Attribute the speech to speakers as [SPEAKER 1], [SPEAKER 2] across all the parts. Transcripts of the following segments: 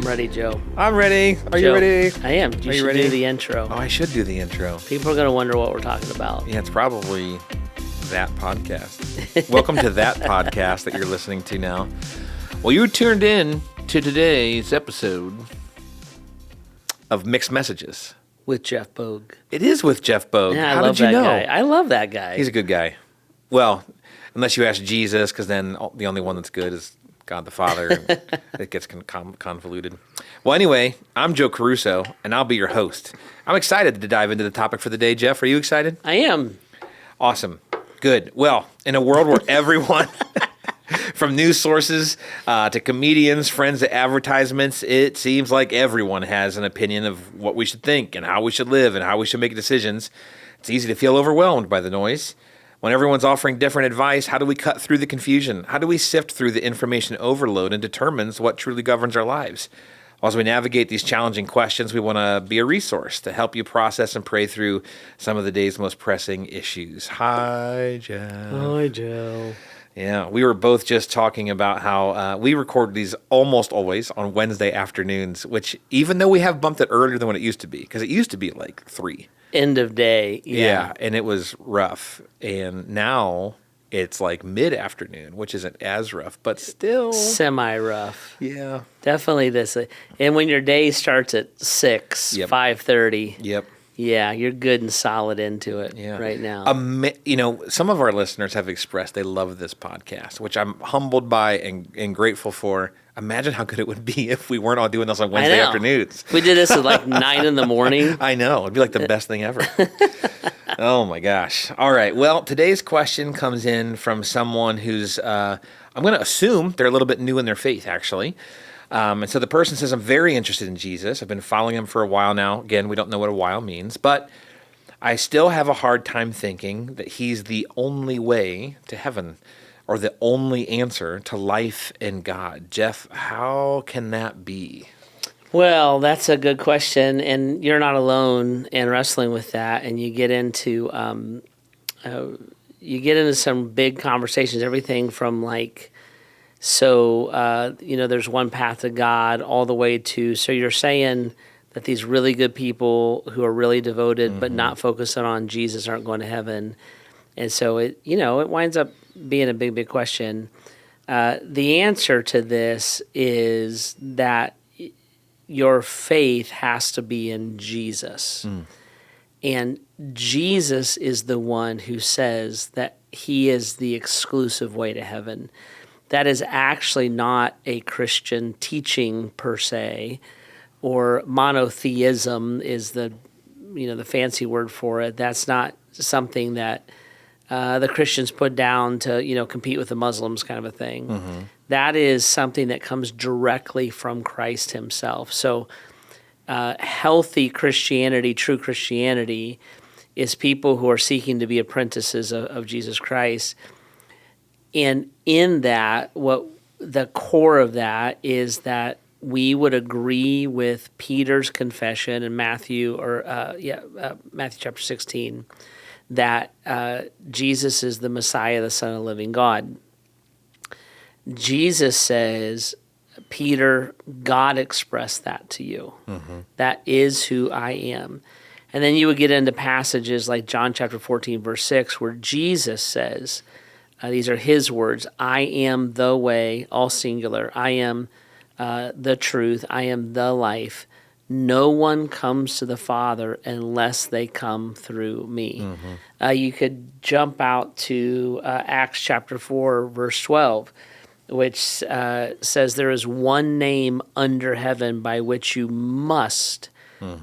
[SPEAKER 1] I'm ready, Joe.
[SPEAKER 2] I'm ready. Are you ready?
[SPEAKER 1] I am. You should
[SPEAKER 2] ready?
[SPEAKER 1] do the intro.
[SPEAKER 2] Oh, I should do the intro.
[SPEAKER 1] People are going to wonder what we're talking about.
[SPEAKER 2] Yeah, it's probably that podcast. Welcome to that podcast that you're listening to now. Well, you tuned in to today's episode of Mixed Messages.
[SPEAKER 1] With Jeff Bogue.
[SPEAKER 2] It is with Jeff Bogue.
[SPEAKER 1] Yeah,
[SPEAKER 2] How
[SPEAKER 1] I love
[SPEAKER 2] did you
[SPEAKER 1] that
[SPEAKER 2] know?
[SPEAKER 1] guy. I love that guy.
[SPEAKER 2] He's a good guy. Well, unless you ask Jesus, because then the only one that's good is God the Father. And it gets convoluted. Well, anyway, I'm Joe Caruso, and I'll be your host. I'm excited to dive into the topic for the day. Jeff, are you excited?
[SPEAKER 1] I am.
[SPEAKER 2] Awesome. Good. Well, in a world where everyone, from news sources to comedians, friends to advertisements, it seems like everyone has an opinion of what we should think and how we should live and how we should make decisions. It's easy to feel overwhelmed by the noise. When everyone's offering different advice, how do we cut through the confusion? How do we sift through the information overload and determines what truly governs our lives? As we navigate these challenging questions, we want to be a resource to help you process and pray through some of the day's most pressing issues. Hi, Jeff.
[SPEAKER 1] Hi, Joe.
[SPEAKER 2] Yeah, we were both just talking about how we record these almost always on Wednesday afternoons, which even though we have bumped it earlier than what it used to be, because it used to be like 3.
[SPEAKER 1] End of day.
[SPEAKER 2] Yeah, and it was rough. And now it's like mid-afternoon, which isn't as rough, but still.
[SPEAKER 1] Semi-rough.
[SPEAKER 2] Yeah.
[SPEAKER 1] Definitely this. And when your day starts at 6,
[SPEAKER 2] Yep.
[SPEAKER 1] 5:30.
[SPEAKER 2] Yep.
[SPEAKER 1] Yeah, you're good and solid into it right now.
[SPEAKER 2] Some of our listeners have expressed they love this podcast, which I'm humbled by and grateful for. Imagine how good it would be if we weren't all doing this on Wednesday afternoons.
[SPEAKER 1] We did this at like 9 in the morning.
[SPEAKER 2] I know. It'd be like the best thing ever. Oh, my gosh. All right. Well, today's question comes in from someone who's, I'm going to assume they're a little bit new in their faith, actually. And so the person says, I'm very interested in Jesus. I've been following him for a while now. Again, we don't know what a while means, but I still have a hard time thinking that he's the only way to heaven or the only answer to life in God. Jeff, how can that be?
[SPEAKER 1] Well, that's a good question, and you're not alone in wrestling with that. And you get into some big conversations. Everything from like, there's one path to God, all the way to. So you're saying that these really good people who are really devoted but not focusing on Jesus aren't going to heaven, and so it winds up being a big question. The answer to this is that your faith has to be in Jesus. And Jesus is the one who says that he is the exclusive way to heaven. That is actually not a Christian teaching per se, or monotheism is the fancy word for it. That's not something that the Christians put down to compete with the Muslims, kind of a thing. That is something that comes directly from Christ himself. So healthy Christianity, true Christianity, is people who are seeking to be apprentices of Jesus Christ. And in that, what the core of that is that we would agree with Peter's confession in Matthew chapter 16, that Jesus is the Messiah, the Son of the living God. Jesus says, Peter, God expressed that to you. That is who I am. And then you would get into passages like John chapter 14, verse 6, where Jesus says, these are his words, I am the way, all singular. I am the truth. I am the life. No one comes to the Father unless they come through me. You could jump out to Acts chapter 4, verse 12, which says there is one name under heaven by which you must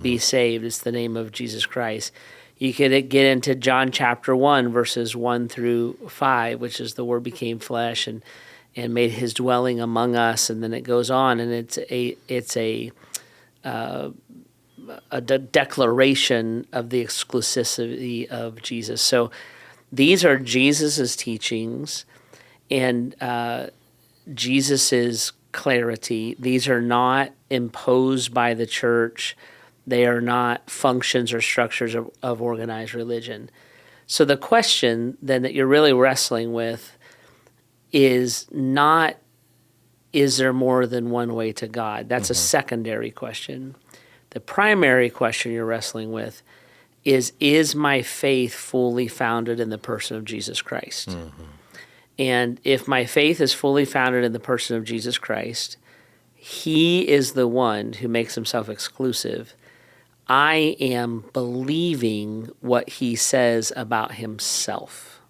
[SPEAKER 1] be saved. It's the name of Jesus Christ. You could get into John chapter 1, verses 1 through 5, which is the Word became flesh and made his dwelling among us. And then it goes on, and it's a declaration of the exclusivity of Jesus. So these are Jesus's teachings and Jesus's clarity. These are not imposed by the church. They are not functions or structures of organized religion. So the question then that you're really wrestling with is not is there more than one way to God? That's a secondary question. The primary question you're wrestling with is my faith fully founded in the person of Jesus Christ? And if my faith is fully founded in the person of Jesus Christ, he is the one who makes himself exclusive. I am believing what he says about himself.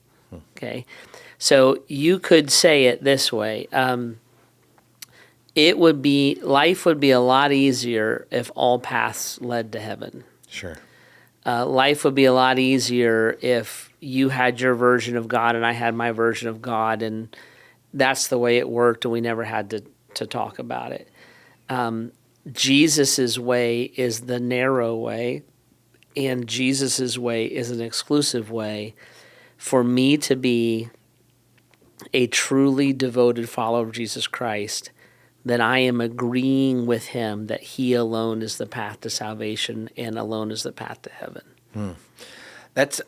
[SPEAKER 1] Okay? So you could say it this way. Life would be a lot easier if all paths led to heaven.
[SPEAKER 2] Sure.
[SPEAKER 1] Life would be a lot easier if you had your version of God and I had my version of God, and that's the way it worked, and we never had to talk about it. Jesus's way is the narrow way, and Jesus's way is an exclusive way. For me to be a truly devoted follower of Jesus Christ, then I am agreeing with him that he alone is the path to salvation and alone is the path to heaven.
[SPEAKER 2] That's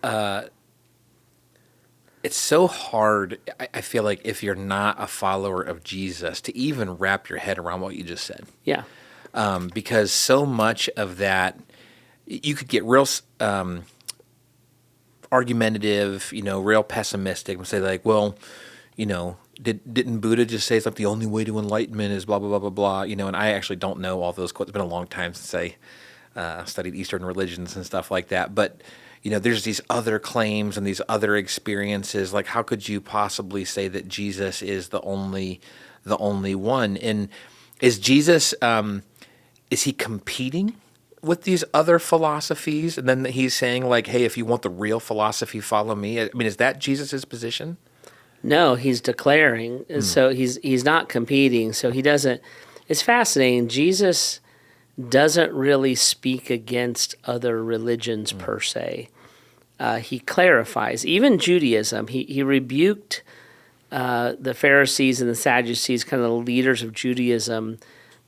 [SPEAKER 2] it's so hard. I feel like if you're not a follower of Jesus to even wrap your head around what you just said.
[SPEAKER 1] Yeah.
[SPEAKER 2] Because so much of that, you could get real argumentative, real pessimistic, and say like, well, didn't Buddha just say it's like the only way to enlightenment is blah, blah, blah, blah, blah, and I actually don't know all those quotes. It's been a long time since I studied Eastern religions and stuff like that. But, there's these other claims and these other experiences. Like, how could you possibly say that Jesus is the only one? And is Jesus, is he competing with these other philosophies? And then he's saying like, hey, if you want the real philosophy, follow me. I mean, is that Jesus's position?
[SPEAKER 1] No, he's declaring. And so he's not competing. So he doesn't. It's fascinating. Jesus doesn't really speak against other religions per se. He clarifies. Even Judaism, he rebuked the Pharisees and the Sadducees, kind of the leaders of Judaism.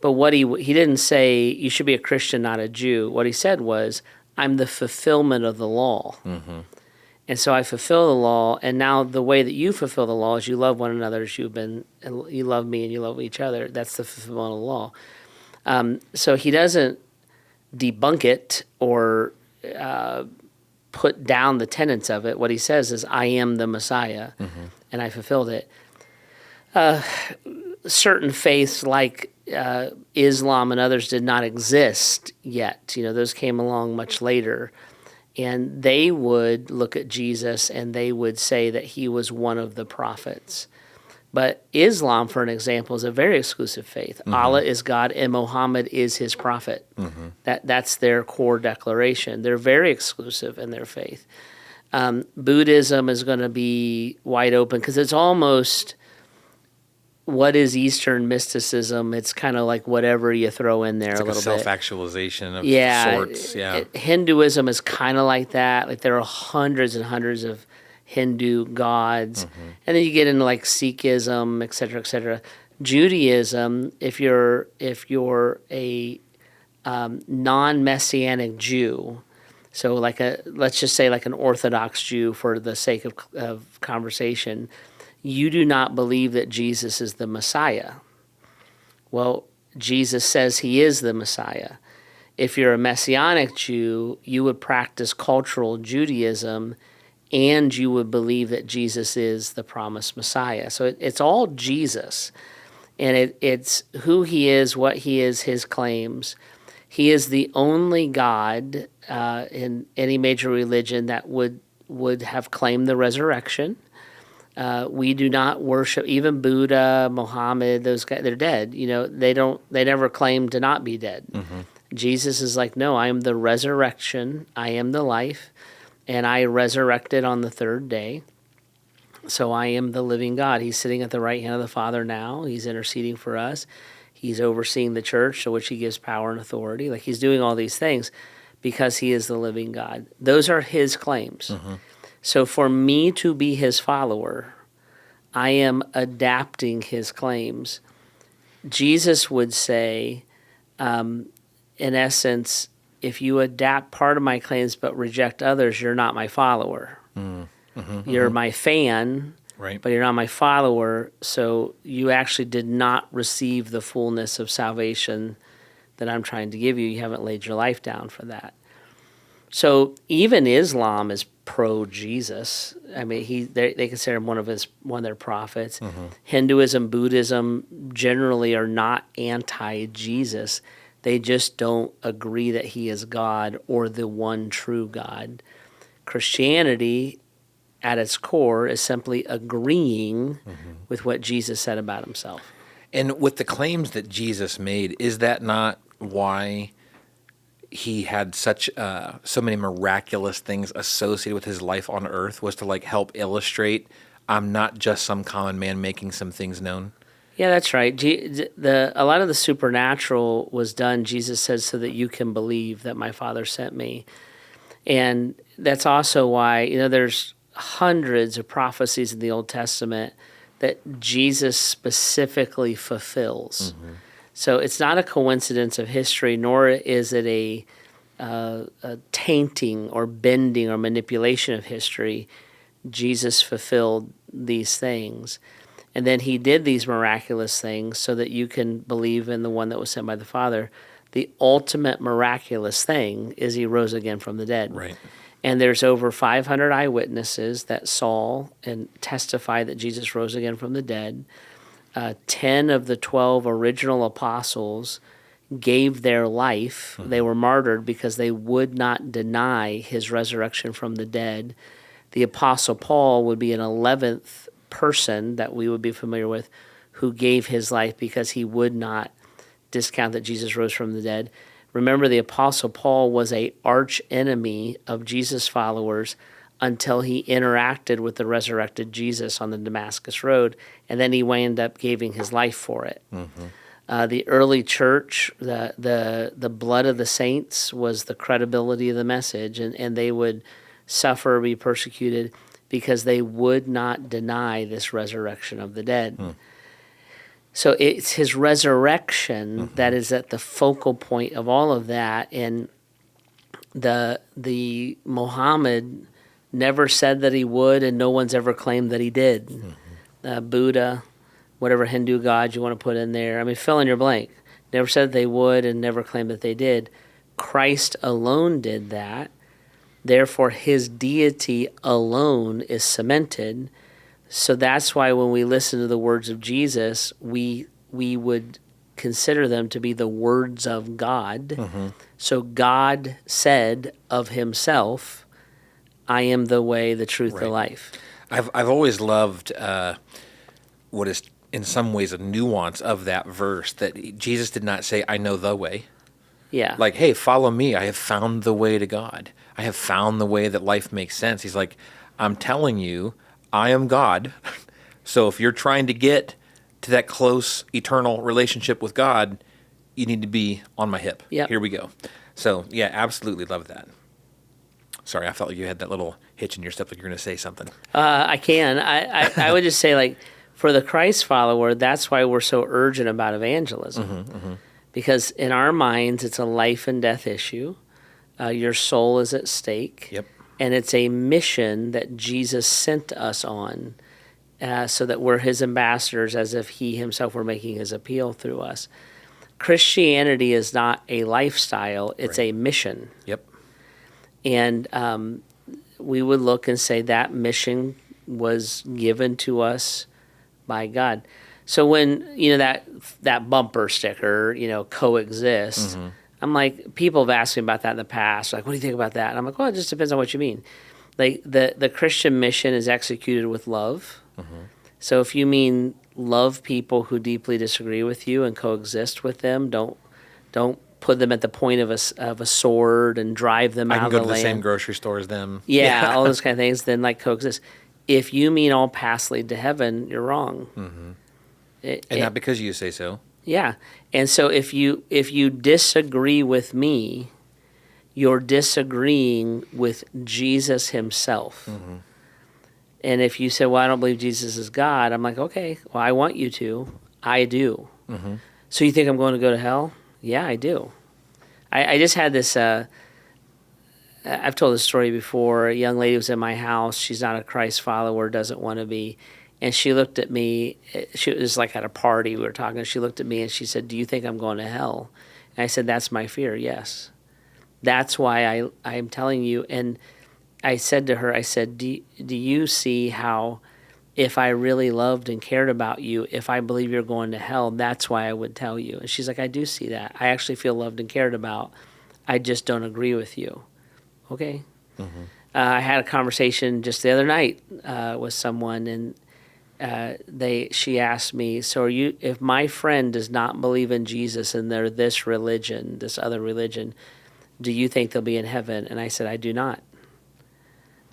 [SPEAKER 1] But what he didn't say, you should be a Christian, not a Jew. What he said was, I'm the fulfillment of the law. And so I fulfill the law, and now the way that you fulfill the law is you love one another as you love me and you love each other. That's the fulfillment of the law. So he doesn't debunk it or put down the tenets of it. What he says is, I am the Messiah, and I fulfilled it. Certain faiths like Islam and others did not exist yet. Those came along much later. And they would look at Jesus and they would say that he was one of the prophets. But Islam, for an example, is a very exclusive faith. Allah is God and Muhammad is his prophet. That's their core declaration. They're very exclusive in their faith. Buddhism is going to be wide open because it's almost, what is Eastern mysticism? It's kind of like whatever you throw in there,
[SPEAKER 2] it's
[SPEAKER 1] a
[SPEAKER 2] like
[SPEAKER 1] little
[SPEAKER 2] a
[SPEAKER 1] bit.
[SPEAKER 2] Self-actualization of sorts. Yeah.
[SPEAKER 1] Hinduism is kind of like that. Like there are hundreds and hundreds of Hindu gods. And then you get into like Sikhism, et cetera, et cetera. Judaism, if you're a non-Messianic Jew, so let's just say like an Orthodox Jew for the sake of conversation, you do not believe that Jesus is the Messiah. Well, Jesus says he is the Messiah. If you're a Messianic Jew, you would practice cultural Judaism and you would believe that Jesus is the promised Messiah. So it's all Jesus. And it's who he is, what he is, his claims. He is the only God in any major religion that would have claimed the resurrection. We do not worship, even Buddha, Muhammad, those guys, they're dead. They never claim to not be dead. Jesus is like, no, I am the resurrection. I am the life. And I resurrected on the third day. So I am the living God. He's sitting at the right hand of the Father now. He's interceding for us. He's overseeing the church, to which he gives power and authority. Like he's doing all these things because he is the living God. Those are his claims. So for me to be his follower, I am adapting his claims. Jesus would say, in essence, if you adapt part of my claims but reject others, you're not my follower. You're my fan,
[SPEAKER 2] Right.
[SPEAKER 1] but you're not my follower, so you actually did not receive the fullness of salvation that I'm trying to give you. You haven't laid your life down for that. So even Islam is pro Jesus. I mean, they consider him one of their prophets. Hinduism, Buddhism generally are not anti Jesus. They just don't agree that he is God or the one true God. Christianity, at its core, is simply agreeing with what Jesus said about himself.
[SPEAKER 2] And with the claims that Jesus made, is that not why he had such so many miraculous things associated with his life on earth, was to like help illustrate I'm not just some common man making some things known?
[SPEAKER 1] Yeah, that's right. A lot of the supernatural was done, Jesus said, so that you can believe that my Father sent me. And that's also why, there's hundreds of prophecies in the Old Testament that Jesus specifically fulfills. So it's not a coincidence of history, nor is it a tainting or bending or manipulation of history. Jesus fulfilled these things. And then he did these miraculous things so that you can believe in the one that was sent by the Father. The ultimate miraculous thing is he rose again from the dead.
[SPEAKER 2] Right.
[SPEAKER 1] And there's over 500 eyewitnesses that saw and testified that Jesus rose again from the dead. 10 of the 12 original apostles gave their life. They were martyred because they would not deny his resurrection from the dead. The Apostle Paul would be an 11th person that we would be familiar with who gave his life because he would not discount that Jesus rose from the dead. Remember, the Apostle Paul was an arch enemy of Jesus' followers until he interacted with the resurrected Jesus on the Damascus Road, and then he wound up giving his life for it. The early church, the blood of the saints was the credibility of the message, and they would suffer or be persecuted because they would not deny this resurrection of the dead. So it's his resurrection that is at the focal point of all of that. And the Muhammad never said that he would, and no one's ever claimed that he did. Buddha, whatever Hindu god you want to put in there, I mean, fill in your blank. Never said they would and never claimed that they did. Christ alone did that. Therefore, his deity alone is cemented. So that's why when we listen to the words of Jesus, we would consider them to be the words of God. So God said of himself, I am the way, the truth, the life.
[SPEAKER 2] I've always loved what is in some ways a nuance of that verse, that Jesus did not say, I know the way.
[SPEAKER 1] Yeah.
[SPEAKER 2] Like, hey, follow me. I have found the way to God. I have found the way that life makes sense. He's like, I'm telling you, I am God. So if you're trying to get to that close, eternal relationship with God, you need to be on my hip.
[SPEAKER 1] Yep.
[SPEAKER 2] Here we go. So, yeah, absolutely love that. Sorry, I felt like you had that little hitch in your step, like you're going to say something.
[SPEAKER 1] I can. I would just say, like, for the Christ follower, that's why we're so urgent about evangelism. Because in our minds, it's a life and death issue. Your soul is at stake.
[SPEAKER 2] Yep.
[SPEAKER 1] And it's a mission that Jesus sent us on so that we're his ambassadors, as if he himself were making his appeal through us. Christianity is not a lifestyle, it's a mission.
[SPEAKER 2] Yep.
[SPEAKER 1] And we would look and say that mission was given to us by God. So when, that bumper sticker, coexist, I'm like, people have asked me about that in the past. Like, what do you think about that? And I'm like, well, it just depends on what you mean. Like, the Christian mission is executed with love. So if you mean love people who deeply disagree with you and coexist with them, don't put them at the point of a sword and drive them out of the land.
[SPEAKER 2] I can go to the same grocery store as them.
[SPEAKER 1] Yeah, all those kind of things, then like coexist. If you mean all paths lead to heaven, you're wrong.
[SPEAKER 2] And not because you say so.
[SPEAKER 1] Yeah. And so if you disagree with me, you're disagreeing with Jesus himself. And if you say, well, I don't believe Jesus is God, I'm like, okay, well, I want you to. I do. So you think I'm going to go to hell? Yeah, I do. I just had this, I've told this story before. A young lady was in my house. She's not a Christ follower, doesn't want to be. And she looked at me. She was like at a party. We were talking. She looked at me and she said, "Do you think I'm going to hell?" And I said, "That's my fear. Yes. That's why I'm telling you." And I said to her, I said, do you see how if I really loved and cared about you, if I believe you're going to hell, that's why I would tell you. And she's like, "I do see that. I actually feel loved and cared about. I just don't agree with you." Okay. I had a conversation just the other night with someone, and she asked me, "So if my friend does not believe in Jesus and they're this religion, this other religion, do you think they'll be in heaven?" And I said, "I do not.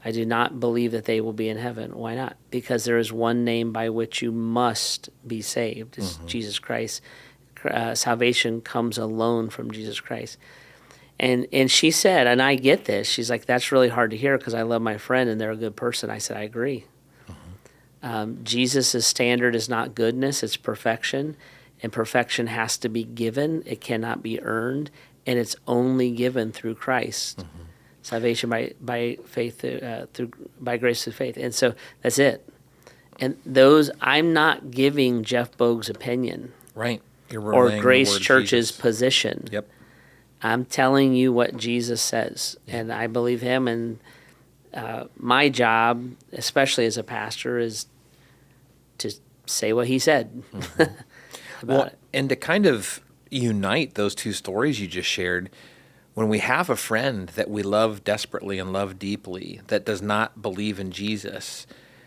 [SPEAKER 1] I do not believe that they will be in heaven." Why not? Because there is one name by which you must be saved. It's Jesus Christ. Salvation comes alone from Jesus Christ. And she said, and I get this, she's like, "That's really hard to hear because I love my friend and they're a good person." I said, "I agree." Jesus' standard is not goodness, it's perfection. And perfection has to be given. It cannot be earned. And it's only given through Christ. Salvation by faith, by grace through faith. And so that's it. And I'm not giving Jeff Bogue's opinion.
[SPEAKER 2] Right.
[SPEAKER 1] Or Grace Church's position.
[SPEAKER 2] Yep.
[SPEAKER 1] I'm telling you what Jesus says, and I believe him. And my job, especially as a pastor, is to say what he said about it.
[SPEAKER 2] And to kind of unite those two stories you just shared, when we have a friend that we love desperately and love deeply that does not believe in Jesus,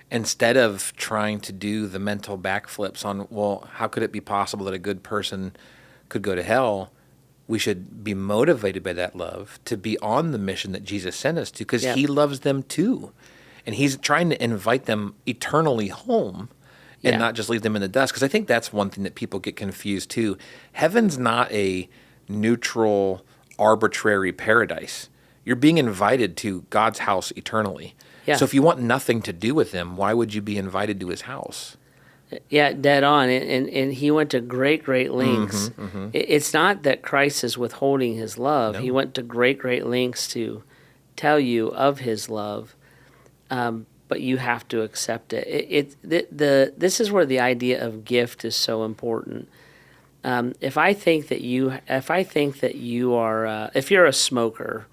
[SPEAKER 2] instead of trying to do the mental backflips on, well, how could it be possible that a good person could go to hell? We should be motivated by that love to be on the mission that Jesus sent us to, because he loves them too. And he's trying to invite them eternally home and not just leave them in the dust. Because I think that's one thing that people get confused too. Heaven's not a neutral, arbitrary paradise. You're being invited to God's house eternally. Yeah. So if you want nothing to do with him, why would you be invited to his house?
[SPEAKER 1] Yeah, dead on. And he went to great lengths. It's not that Christ is withholding his love. No. He went to great lengths to tell you of his love, but you have to accept it. This is where the idea of gift is so important. If you're a smoker,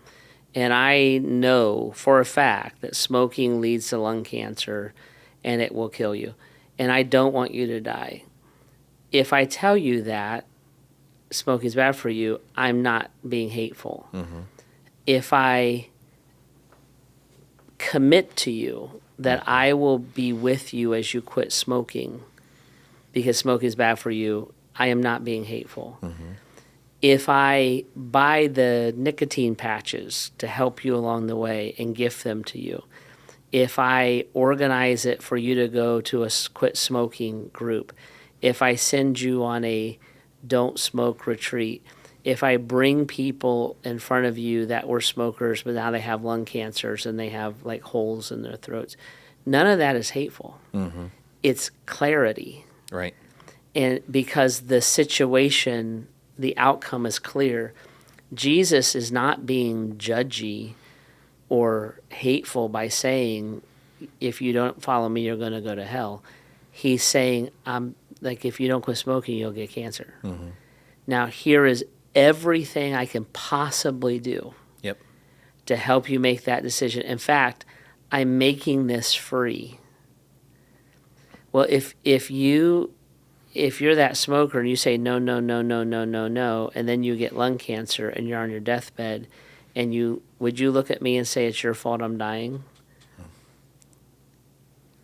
[SPEAKER 1] and I know for a fact that smoking leads to lung cancer and it will kill you, and I don't want you to die. If I tell you that smoking is bad for you, I'm not being hateful. If I commit to you that I will be with you as you quit smoking because smoking is bad for you, I am not being hateful. If I buy the nicotine patches to help you along the way and gift them to you, if I organize it for you to go to a quit smoking group, if I send you on a don't smoke retreat, if I bring people in front of you that were smokers but now they have lung cancers and they have like holes in their throats, none of that is hateful. It's clarity.
[SPEAKER 2] Right.
[SPEAKER 1] And because the situation, the outcome is clear. Jesus is not being judgy or hateful by saying, if you don't follow me, you're going to go to hell. He's saying, if you don't quit smoking, you'll get cancer. Now, here is everything I can possibly do to help you make that decision. In fact, I'm making this free. Well, if you're that smoker and you say no, and then you get lung cancer and you're on your deathbed, and would you look at me and say it's your fault I'm dying?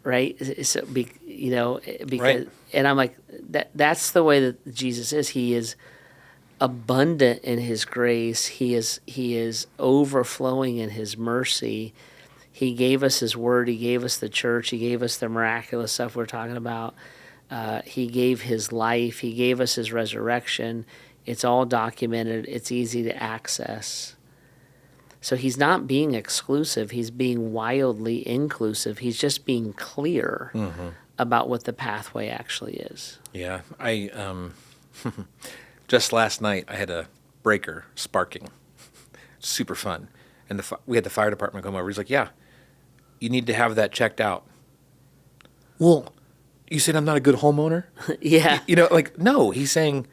[SPEAKER 1] Right? So, because
[SPEAKER 2] right.
[SPEAKER 1] And I'm like, that's the way that Jesus is. He is abundant in his grace. He is overflowing in his mercy. He gave us his word. He gave us the church. He gave us the miraculous stuff we're talking about. He gave his life. He gave us his resurrection. It's all documented. It's easy to access. So he's not being exclusive. He's being wildly inclusive. He's just being clear about what the pathway actually is.
[SPEAKER 2] Yeah. I just last night I had a breaker sparking. Super fun. And we had the fire department come over. He's like, "Yeah, you need to have that checked out." Well, you said I'm not a good homeowner?
[SPEAKER 1] Yeah.
[SPEAKER 2] Like, no, he's saying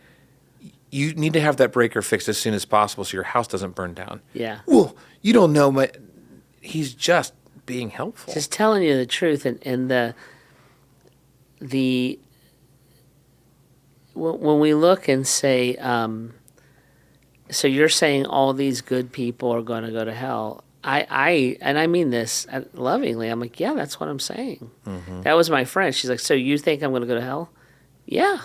[SPEAKER 2] you need to have that breaker fixed as soon as possible so your house doesn't burn down.
[SPEAKER 1] Yeah.
[SPEAKER 2] Well, you don't know he's just being helpful.
[SPEAKER 1] Just telling you the truth. And when we look and say, so you're saying all these good people are going to go to hell. And I mean this lovingly. I'm like, yeah, that's what I'm saying. Mm-hmm. That was my friend. She's like, so you think I'm going to go to hell? Yeah.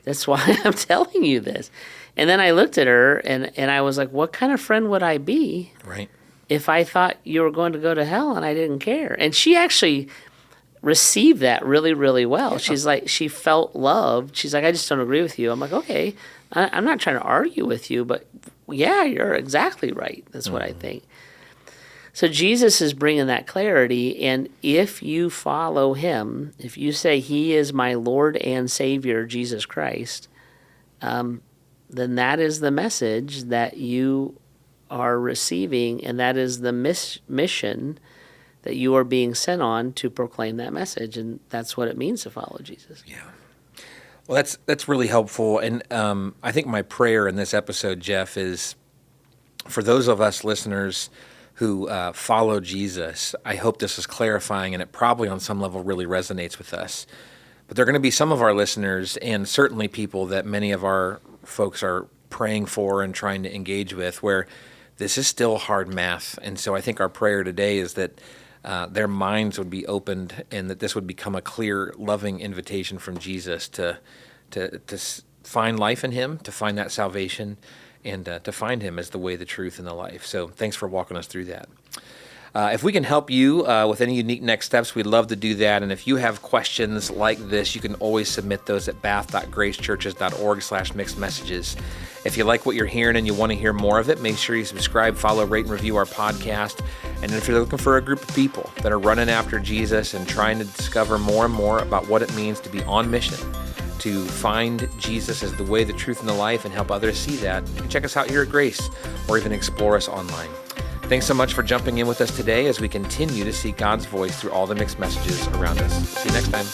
[SPEAKER 1] That's why I'm telling you this. And then I looked at her and I was like, what kind of friend would I be?
[SPEAKER 2] Right.
[SPEAKER 1] If I thought you were going to go to hell and I didn't care. And she actually received that really, really well. Yeah. She's like, she felt loved. She's like, I just don't agree with you. I'm like, okay, I'm not trying to argue with you, but yeah, you're exactly right. That's what I think. So Jesus is bringing that clarity, and if you follow him, if you say he is my Lord and Savior, Jesus Christ, then that is the message that you are receiving, and that is the mission that you are being sent on to proclaim that message, and that's what it means to follow Jesus.
[SPEAKER 2] Yeah. Well, that's really helpful, and I think my prayer in this episode, Jeff, is for those of us listeners who follow Jesus. I hope this is clarifying, and it probably on some level really resonates with us. But there are going to be some of our listeners, and certainly people that many of our folks are praying for and trying to engage with, where this is still hard math. And so I think our prayer today is that their minds would be opened, and that this would become a clear, loving invitation from Jesus to find life in him, to find that salvation, and to find him as the way, the truth, and the life. So thanks for walking us through that. If we can help you with any unique next steps, we'd love to do that. And if you have questions like this, you can always submit those at bath.gracechurches.org/mixedmessages. If you like what you're hearing and you want to hear more of it, make sure you subscribe, follow, rate, and review our podcast. And if you're looking for a group of people that are running after Jesus and trying to discover more and more about what it means to be on mission, to find Jesus as the way, the truth, and the life, and help others see that, you can check us out here at Grace, or even explore us online. Thanks so much for jumping in with us today as we continue to see God's voice through all the mixed messages around us. See you next time.